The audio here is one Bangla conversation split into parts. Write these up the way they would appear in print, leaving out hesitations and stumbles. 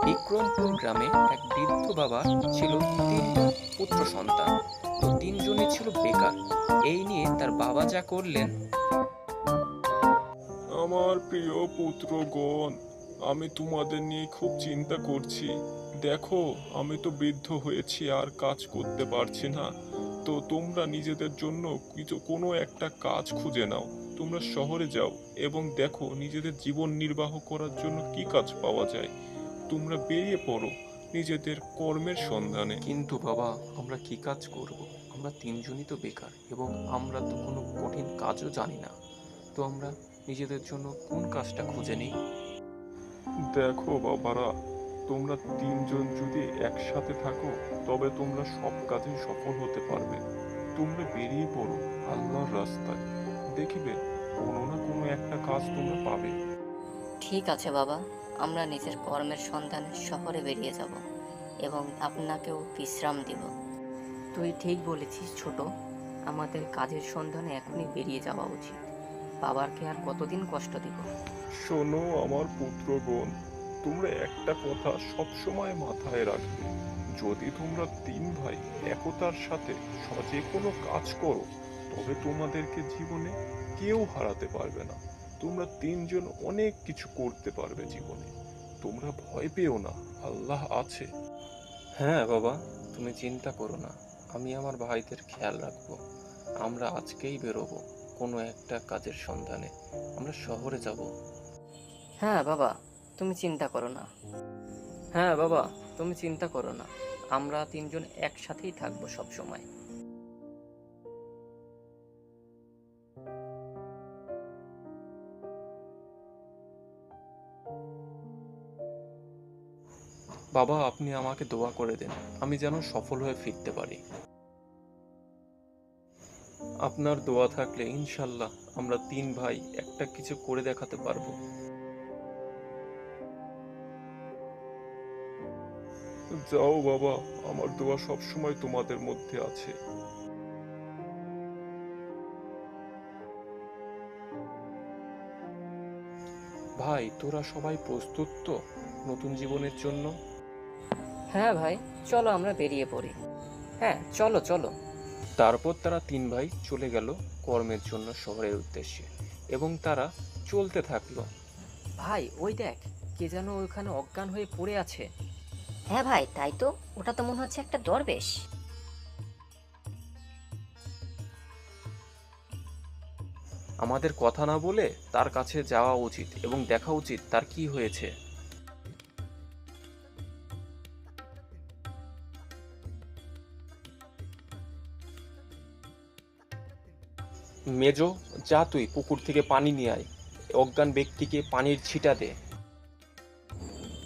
বিক্রমপুর গ্রামে এক বৃদ্ধ বাবা ছিল তিনজন পুত্র সন্তান। তো তিনজনই ছিল বেকার। এই নিয়ে তার বাবা যা করলেন। আমার প্রিয় পুত্রগণ, আমি তোমাদের নিয়ে খুব চিন্তা করছি। দেখো, আমি তো বৃদ্ধ হয়েছি, আর কাজ করতে পারছি না। তো তোমরা নিজেদের জন্য কোনো একটা কাজ খুঁজে নাও। তোমরা শহরে যাও এবং দেখো নিজেদের জীবন নির্বাহ করার জন্য কি কাজ পাওয়া যায়। তোমরা বেরিয়ে পড়ো নিজেদের কর্মের সন্ধানে। কিন্তু বাবা, আমরা কি কাজ করব? আমরা তিনজনই তো বেকার এবং আমরা তো কোনো কঠিন কাজও জানি না। তো আমরা নিজেদের জন্য কোন কাজটা খুঁজে নিই? দেখো বাবারা, তোমরা তিনজন যদি একসাথে থাকো তবে তোমরা সব কাজে সফল হতে পারবে। তোমরা বেরিয়ে পড়ো আল্লাহর রাস্তায়, দেখিবে কোনো না কোনো একটা কাজ তোমরা পাবে। ঠিক আছে বাবা, আমরা নিজের কর্মের সন্ধানে শহরে বেরিয়ে যাব এবং আপনাকেও বিশ্রাম দিব। তুই ঠিক বলেছিস ছোট, আমাদের কাজের সন্ধানে এখনই বেরিয়ে যাওয়া উচিত। বাবারকে আর কতদিন কষ্ট দিব? শোনো আমার পুত্রগণ, তোমরা একটা কথা সবসময় মাথায় রাখবে। যদি তোমরা তিন ভাই একতার সাথে যে কোনো কাজ করো, তবে তোমাদেরকে জীবনে কেউ হারাতে পারবে না। তোমরা তিনজন অনেক কিছু করতে পারবে জীবনে। তোমরা ভয় পেও না, আল্লাহ আছে। হ্যাঁ বাবা, তুমি চিন্তা করো না। আমি আমার ভাইদের খেয়াল রাখবো। আমরা আজকেই বেরোবো কোনো একটা কাজের সন্ধানে। আমরা শহরে যাব। হ্যাঁ বাবা, তুমি চিন্তা করো না। হ্যাঁ বাবা, তুমি চিন্তা করো না। আমরা তিনজন একসাথেই থাকবো সব সময়। বাবা, আপনি আমাকে দোয়া করে দেন, আমি যেন সফল হয়ে ফিরতে পারি। আপনার দোয়া থাকলে ইনশাল্লাহ আমরা তিন ভাই একটা কিছু করে দেখাতে পারবো। যাও বাবা, আমার দোয়া সবসময় তোমাদের মধ্যে আছে। ভাই, তোরা সবাই প্রস্তুত তো নতুন জীবনের জন্য? হ্যাঁ ভাই, চলো আমরা বেরিয়ে পড়ি। হ্যাঁ, চলো চলো। তারপর তারা তিন ভাই চলে গেল কর্মের জন্য শহরের উদ্দেশ্যে এবং তারা চলতে থাকলো। ভাই, ওই দেখ, কে যেন ওইখানে অজ্ঞান হয়ে পড়ে আছে। হ্যাঁ ভাই, তাই তো। ওটা তো মনে হচ্ছে একটা দরবেশ। আমাদের কথা না বলে তার কাছে যাওয়া উচিত এবং দেখা উচিত তার কি হয়েছে। মেজো, যা তুই পুকুর থেকে পানি নিয়ে আয়। অজ্ঞান ব্যক্তিকে পানির ছিটা দে।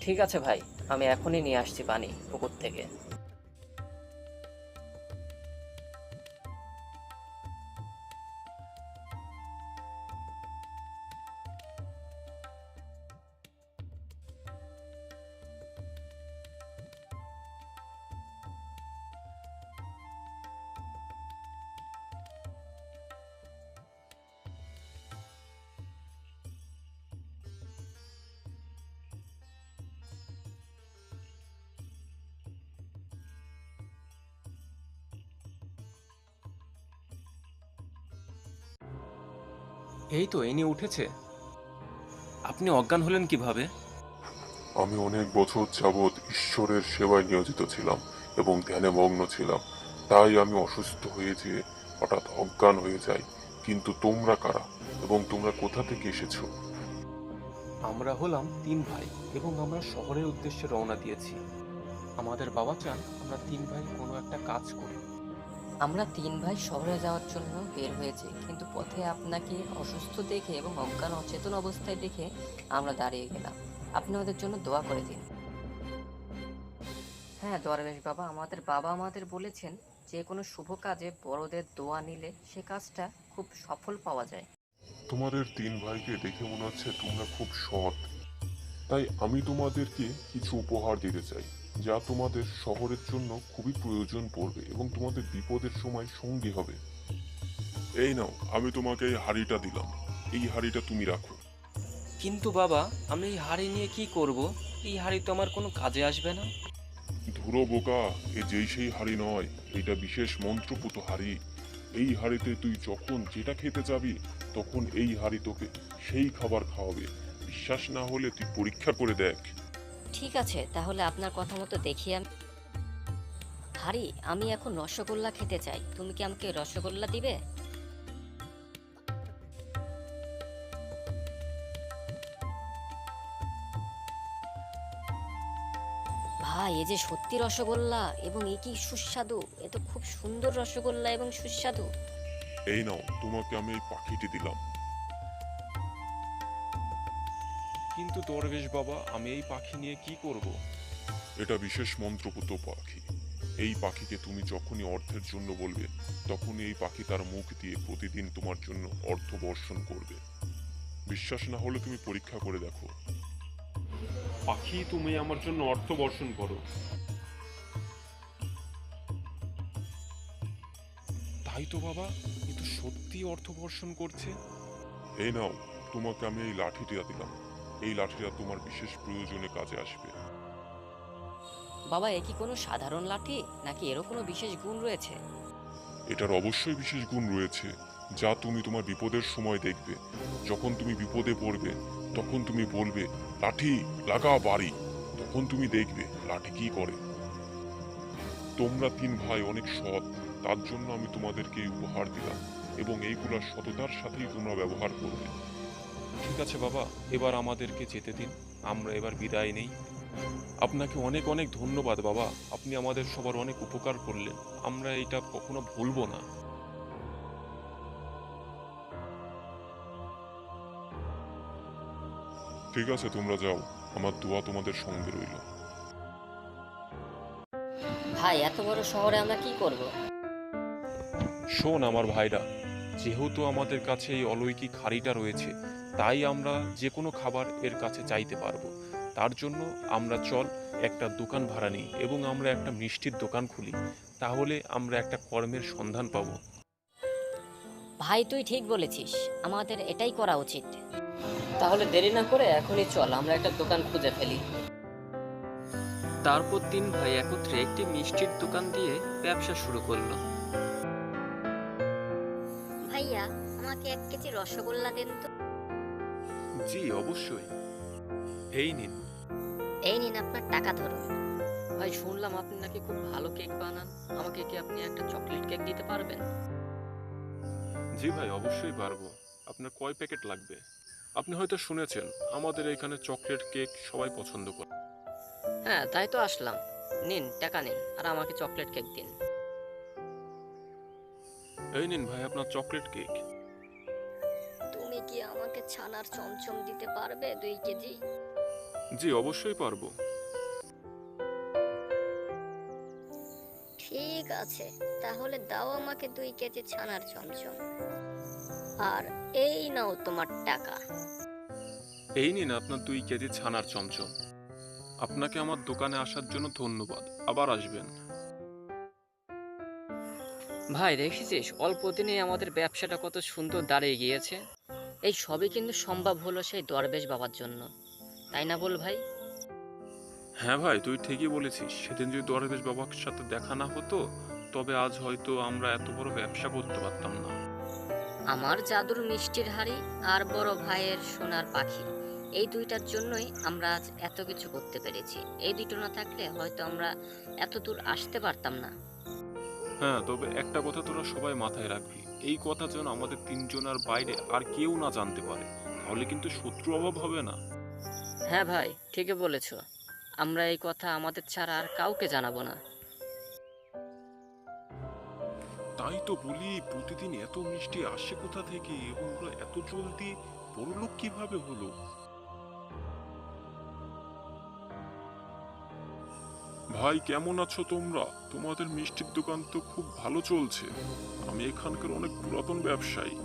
ঠিক আছে ভাই, আমি এখনই নিয়ে আসছি পানি পুকুর থেকে। এই তো ইনি উঠেছে। আপনি অজ্ঞান হলেন কিভাবে? আমি অনেক বছর যাবৎ ঈশ্বরের সেবায় নিয়োজিত ছিলাম এবং ধ্যানে মগ্ন ছিলাম। তাই আমি অসুস্থ হয়ে যেয়ে হঠাৎ অজ্ঞান হয়ে যাই। কিন্তু তোমরা কারা এবং তোমরা কোথা থেকে এসেছো? আমরা হলাম তিন ভাই এবং আমরা শহরের উদ্দেশ্যে রওনা দিয়েছি। আমাদের বাবা চান আমরা তিন ভাই কোনো একটা কাজ করি। আমরা তিন ভাই শহরে যাওয়ার জন্য বের হয়েছি, কিন্তু পথে আপনাকে অসুস্থ দেখে এবং অজ্ঞান অচেতন অবস্থায় দেখে আমরা দাঁড়িয়ে গেলাম। আপনি আমাদের জন্য দোয়া করে দিন। হ্যাঁ দরবেশ বাবা, আমাদের বাবা আমাদের বলেছেন যে কোনো শুভ কাজে বড়দের দোয়া নিলে সে কাজটা খুব সফল পাওয়া যায়। তোমাদের তিন ভাইকে দেখে মনে হচ্ছে তোমরা খুব সৎ। তাই আমি তোমাদেরকে কিছু উপহার দিতে চাই, যা তোমাদের শহরের জন্য খুবই প্রয়োজন পড়বে এবং তোমাদের বিপদের সময় সঙ্গী হবে। এই নাও, আমি তোমাকে এই হাড়িটা দিলাম। এই হাড়িটা তুমি রাখো। কিন্তু বাবা, আমি এই হাড়ি নিয়ে কি করব? এই হাঁড়ি তো আমার কোনো কাজে আসবে না। ধুরো বোকা, এ যেই সেই হাড়ি নয়, এটা বিশেষ মন্ত্রপুত হাড়ি। এই হাড়িতে তুই যখন যেটা খেতে যাবি, তখন এই হাড়ি তোকে সেই খাবার খাওয়াবে। বিশ্বাস না হলে তুই পরীক্ষা করে দেখ। ঠিক আছে, তাহলে আপনার কথা মতো দেখি আমি। হারি, আমি এখন রসগোল্লা খেতে চাই, তুমি কি আমাকে রসগোল্লা দিবে? ভাই, এ যে সত্যি রসগোল্লা, এবং এ কি সুস্বাদু! এ তো খুব সুন্দর রসগোল্লা এবং সুস্বাদু। এই নাও, তোমাকে আমি এই পাখিটি দিলাম। কিন্তু দরবেশ বাবা, আমি এই পাখি নিয়ে কি করব? এটা বিশেষ মন্ত্রপুত পাখি। এই পাখিকে তুমি যখনই অর্থের জন্য বলবে, তখনই এই পাখি তার মুখ দিয়ে প্রতিদিন তোমার জন্য অর্থ বর্ষণ করবে। বিশ্বাস না হলে তুমি পরীক্ষা করে দেখো। পাখি, তুমি আমার জন্য অর্থ বর্ষণ করো। তাই তো বাবা, এ তো সত্যি অর্থ বর্ষণ করছে। এই নাও, তোমাকে আমি এই লাঠিটা দিলাম। এই লাঠিটা তোমার বিশেষ প্রয়োজনে কাজে আসবে। বাবা, এ কি কোনো সাধারণ লাঠি, নাকি এরও কোনো বিশেষ গুণ রয়েছে? এটার অবশ্যই বিশেষ গুণ রয়েছে, যা তুমি তোমার বিপদের সময় দেখবে। যখন তুমি বিপদে পড়বে, তখন তুমি বলবে, লাঠি লাগা বাড়ি। তখন তুমি দেখবে লাঠি কি করে। তোমরা তিন ভাই অনেক সৎ, তার জন্য আমি তোমাদেরকে এই উপহার দিলাম, এবং এইগুলা সততার সাথেই তোমরা ব্যবহার করবে। ঠিক আছে বাবা, এবার আমাদেরকে যেতে দিন, আমরা এবার বিদায় নেই। আপনাকে অনেক অনেক ধন্যবাদ বাবা, আপনি আমাদের সবার অনেক উপকার করলেন। আমরা এটা কখনো ভুলবো না। ঠিক আছে, তোমরা যাও, আমার দোয়া তোমাদের সঙ্গে রইল। ভাই, এত বড় শহরে আমরা কি করব? শোন আমার ভাইরা, যেহেতু আমাদের কাছে এই অলৌকিক হাঁড়িটা রয়েছে, তাই আমরা যে কোনো খাবার এর কাছে চাইতে পারবো। তার জন্য আমরা চল একটা দোকান ভাড়া নিই এবং আমরা একটা মিষ্টির দোকান খুলি। তাহলে আমরা একটা কর্মের সন্ধান পাবো। ভাই, তুই ঠিক বলেছিস, আমাদের এটাই করা উচিত। তাহলে দেরি না করে এখনই চল, আমরা একটা দোকান খুঁজে ফেলি। তারপর তিন ভাই একত্রে একটি মিষ্টির দোকান দিয়ে ব্যবসা শুরু করলো। ভাইয়া, আমাকে 1 কেজি রসগোল্লা দেন তো। জি অবশ্যই, এই নিন। এই নিন আপনার টাকা, ধরুন। ভাই, শুনলাম আপনি নাকি খুব ভালো কেক বানান, আমাকে কি আপনি একটা চকলেট কেক দিতে পারবেন? জি ভাই, অবশ্যই পারবো। আপনার কয় প্যাকেট লাগবে? আপনি হয়তো শুনেছেন আমাদের এখানে চকলেট কেক সবাই পছন্দ করে। হ্যাঁ, তাই তো আসলাম। নিন, টাকা নিন, আর আমাকে চকলেট কেক দিন। এই নিন ভাই আপনার চকলেট কেক। তুমি কি আমাকে ছানার চমচম দিতে পারবে 2 কেজি? জি অবশ্যই পারবো। ঠিক আছে, তাহলে দাও আমাকে 2 কেজি ছানার চমচম। আর এই নাও তোমার টাকা। এই নিন আপনার 2 কেজি ছানার চমচম। আপনাকে আমার দোকানে আসার জন্য ধন্যবাদ, আবার আসবেন। ভাই, দেখেছিস অল্প দিনে আমাদের ব্যবসাটা কত সুন্দর দাঁড়িয়ে গিয়েছে। এই সবই কিন্তু সম্ভব হলো সেই দরবেশ বাবার জন্য, তাই না বল ভাই? হ্যাঁ ভাই, তুই ঠিকই বলেছিস। সেদিন যদি দরবেশ বাবার সাথে দেখা না হতো, তবে আজ হয়তো আমরা এত বড় ব্যবসা করতে পারতাম না। আমার জাদুর মিষ্টির হাড়ি আর বড় ভাইয়ের সোনার পাখি, এই দুইটার জন্যই আমরা আজ এত কিছু করতে পেরেছি। এই দুটো না থাকলে হয়তো আমরা এত দূর আসতে পারতাম না। হ্যাঁ, তবে একটা কথা তোরা সবাই মাথায় রাখবি, এই কথা যেন আমাদের তিনজনের বাইরে আর কেউ না জানতে পারে, তাহলে কিন্তু শত্রু অভাব হবে না। হ্যাঁ ভাই, ঠিকই বলেছ। আমরা এই কথা আমাদের ছাড়া আর কাউকে জানাবো না। তাই তো বলি, প্রতিদিন এত মিষ্টি আসে কোথা থেকে এবং ওরা এত জলদি বড়লোক কিভাবে হলো? ভাই, কেমন আছো তোমরা? তোমাদের মিষ্টির দোকান তো খুব ভালো চলছে। আমি এখানকার অনেক পুরাতন ব্যবসায়ী।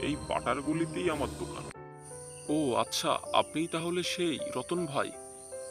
এই পাটার গলিতেই আমার দোকান। ও আচ্ছা, আপনিই তাহলে সেই রতন ভাই।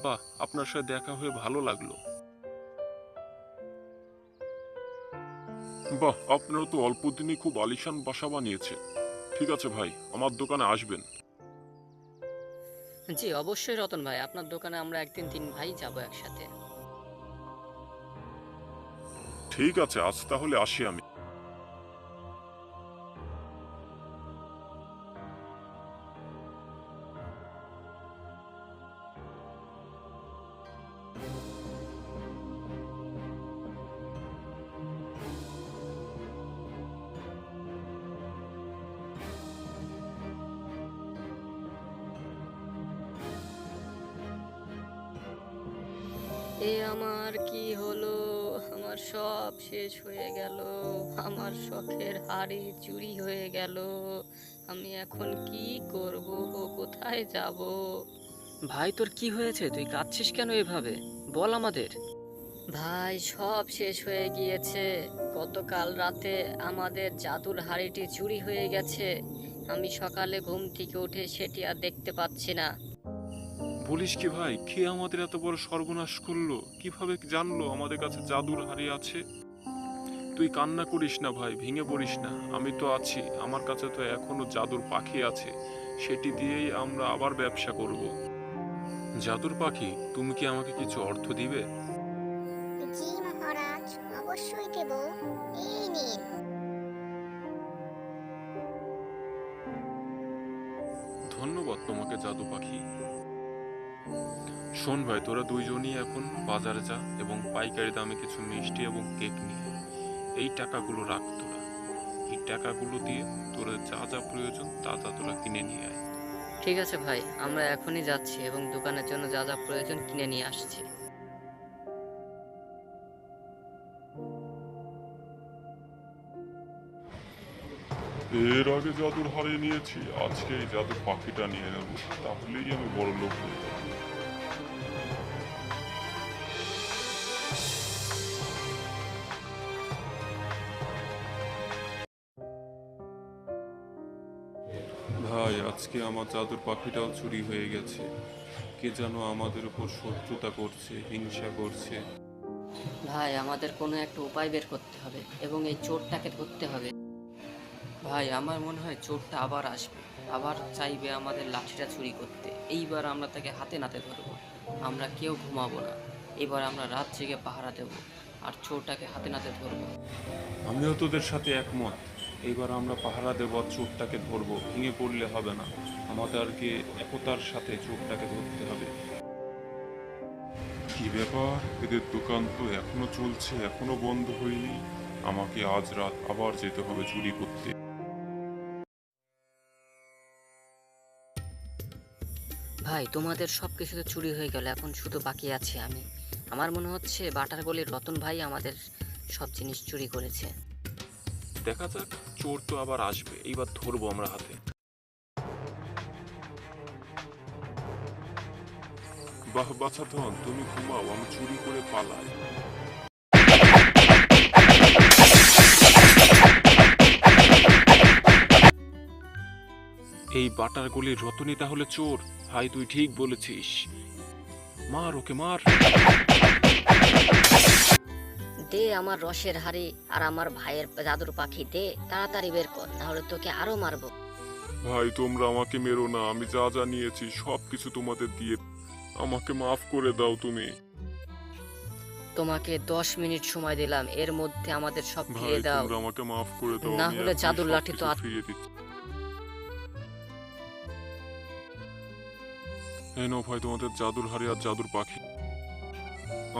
বাহ, আপনার সাথে দেখা হয়ে ভালো লাগলো। বাহ, আপনারা তো অল্প দিনে খুব আলিশান বাসা বানিয়েছেন। ঠিক আছে ভাই, আমার দোকানে আসবেন। জি অবশ্যই রতন ভাই, আপনার দোকানে আমরা একদিন তিন ভাই যাব একসাথে। ঠিক আছে, আজ তাহলে আসি আমি। এ আমার কি হলো, আমার সব শেষ হয়ে গেল, আমার শখের হাড়ি চুরি হয়ে গেল, আমি এখন কি করব, কোথায় যাব? ভাই তোর কি হয়েছে, তুই কাঁদছিস কেন এভাবে, বল আমাদের। ভাই সব শেষ হয়ে গিয়েছে, গতকাল রাতে আমাদের জাদুর হাড়িটি চুরি হয়ে গেছে, আমি সকালে ঘুম থেকে উঠে সেটি আর দেখতে পাচ্ছি না। বলিস কি ভাই, কে আমাদের এত বড় সর্বনাশ করলো? কিভাবে জানলো আমাদের কাছে জাদুর হাড়ি আছে? তুই কান্না করিস না ভাই, ভেঙে পড়িস না, আমি তো আছি, আমার কাছে তো এখনো জাদুর পাখি আছে, সেটি দিয়েই আমরা আবার ব্যবসা করব। জাদুর পাখি, তুমি কি আমাকে কিছু অর্থ দিবে? জি মহারাজ, অবশ্যই দেব। এই নিন। ধন্যবাদ তোমাকে জাদু পাখি। শোন ভাই, তোরা দুইজনই এখন বাজারে যা এবং পাইকারি দামে কিছু মিষ্টি এবং কেক নিয়ে আয়। এই টাকাগুলো রাখ তোরা, এই টাকাগুলো দিয়ে তোরা যা যা প্রয়োজন তা তা তোরা কিনে নিয়ে আয়। ঠিক আছে ভাই, আমরা এখনই যাচ্ছি এবং দোকানের জন্য যা যা প্রয়োজন কিনে নিয়ে আসছি। এর আগে জাদুর হারিয়ে নিয়েছি, আজকে এই জাদুর পাখিটা নিয়ে নেব, তাহলেই আমি বড় লোক হয়ে যাবো। ভাই, আজকে আমার জাদুর পাখিটাও চুরি হয়ে গেছে। কে যেন আমাদের উপর শত্রুতা করছে, হিংসা করছে। ভাই আমাদের কোনো একটা উপায় বের করতে হবে এবং এই চোরটাকে ধরতে হবে। ভাই আমার মনে হয় চোরটা আবার আসবে, আবার চাইবে আমাদের লাঠিটা চুরি করতে। এইবার আমরা তাকে হাতে নাতে ধরবো, আমরা কেউ ঘুমাবো না, এবার আমরা রাত জেগে পাহারা দেব আর চোরটাকে হাতে নাতে ধরবো। আমিও তোদের সাথে একমত। এবার আমরা পাহারা দেব আর চোরটাকে ধরবো, ভেঙে পড়লে হবে না, আমাদেরকে একতার সাথে চোরটাকে ধরতে হবে। কি ব্যাপার, এদের দোকান তো এখনো চলছে, এখনো বন্ধ হয়নি। আমাকে আজ রাত আবার যেতে হবে চুরি করতে। ভাই তোমাদের সব কিছুতে চুরি হয়ে গেল, এখন শুধু বাকি আছি আমি। আমার মনে হচ্ছে বাটার গলির রতন ভাই আমাদের সব জিনিস চুরি করেছে। দেখা যাক, চোর তো আবার আসবে, এইবার ধরবো আমরা হাতে। বাহ বাছা ধন, তুমি ঘুমাও, আমি চুরি করে পালাই। এই বাটার গলির রতনই তাহলে চোর? ভাই তুই ঠিক বলেছিস, মার ওকে, মার। দে আমার রসের হাড়ি আর আমার ভাইয়ের জাদুর পাখি, দে তাড়াতাড়ি বের কর, নাহলে তোকে আরো মারবো। ভাই তোমরা আমাকে মেরো না, আমি যা যা নিয়েছি সবকিছু তোমাদের দিয়ে, আমাকে মাফ করে দাও তুমি। তোমাকে 10 মিনিট সময় দিলাম, এর মধ্যে আমাদের সব ভাই ফিরিয়ে দাও, তোমরা আমাকে মাফ করে দাও, না আমি হলে এখনই জাদুর লাঠি তো সবকিছু ফিরিয়ে দিচ্ছি। এই নাও ভাই তোমাদের জাদুর হাড়ি আর জাদুর পাখি।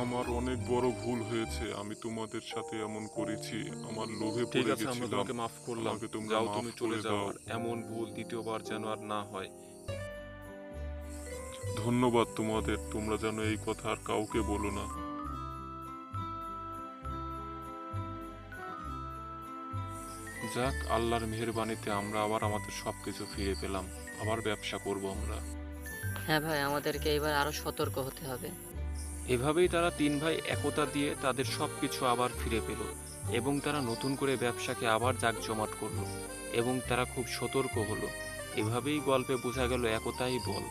আমার অনেক বড় ভুল হয়েছে, আমি তোমাদের সাথে এমন করেছি, আমার লোভে ঠিক পড়ে আছে, আমরা গেছিলাম। তোমাকে মাফ করলাম। আমাকে তোমরা যাও, মাফ তুমি চলে করে যাও, দাও। আর এমন ভুল দ্বিতীয়বার যেন আর না হয়। ধন্যবাদ তোমাদের, তোমরা যেন এই কথা আর কাউকে বলো না। যাক, আল্লাহর মেহেরবানিতে আমরা আবার আমাদের সবকিছু ফিরে পেলাম, আবার ব্যবসা করব আমরা। হ্যাঁ ভাই, আমাদেরকে এবার আরো সতর্ক হতে হবে। এভাবেই তারা তিন ভাই একতা দিয়ে তাদের সবকিছু আবার ফিরে পেল এবং তারা নতুন করে ব্যবসাকে আবার জাঁকজমাট করলো এবং তারা খুব সতর্ক হলো। এভাবেই গল্পে বোঝা গেল একতাই বল।